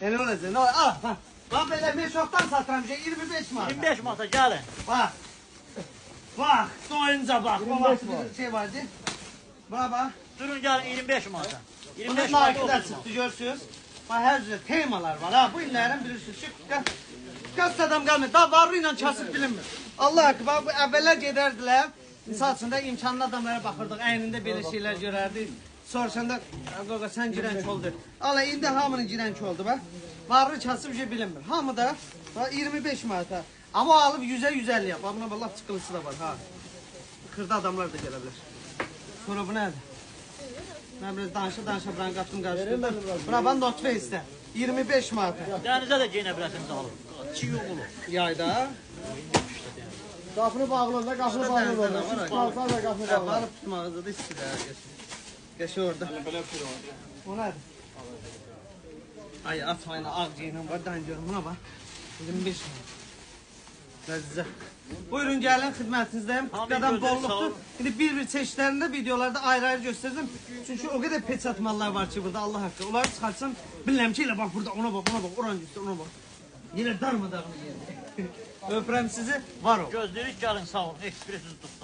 Elə olacaq. Nə var? Ha. Bax belə meşokdan satıram şey 25 manat. 25 manata gəlin. Bax. Bax, doyunca bax. 25 Bax, manat. bir şey vardı. Bax bax. Durun gəlin 25 manata. Bunun 25 manata nakillər olsun. çıxdı görsünüz. Bax hər cür temalar var ha. Bu illərin bilirsiniz ki, kassadan qalmır. Da varlı ilə kasıb bilinmir. Allah haqqı bax bu əvvəllər gedərdilər. Misal üçün də imkanlı adamlara baxırdıq. Əynində belə şeylər görərdik. Soruşanda qaqa sən girən koldur. Ala indi hamının girən koldur bax. Varlı kasıb şey bilinmir. Hamı da bax 25 manata. Amma alıb 100-ə 150 yap. Bax buna lap çıxılısı da var ha. Xırda adamlar da gələ bilər. Sonra bu nədir? Mən biraz danışa buranı qatdım qarışdırdım. Buna bax not face'də 25 manata. Dənizə də geyinə bilərsiniz alıb. Çiğ yoğulu. Yayda. Qapını bağlı da, qapını bağlı da. Qalsa da qapını bağlı. Balık tutmağızda da istəyir. Geç orada. O nədir? Ay atmayın ağ geyinəm var. Dan görüm buna bax. 25 manat. Ləzzət. Buyurun gəlin xidmətinizdəyim. Qadam bolluqdur. İndi bir çeşitlərində videolarda ayrı-ayrı göstərəcəm. Çünki o qədər peçat mallar var ki burada Allah haqqı. Onları çıxarsam bilirəm ki elə bax burada ona bax, oran göstər, ona bax. Yenə darmadağını yerim. Öpürəm sizi. Var ol. Gözləyirik gəlin sağ olun. Ekspresiz tutsun.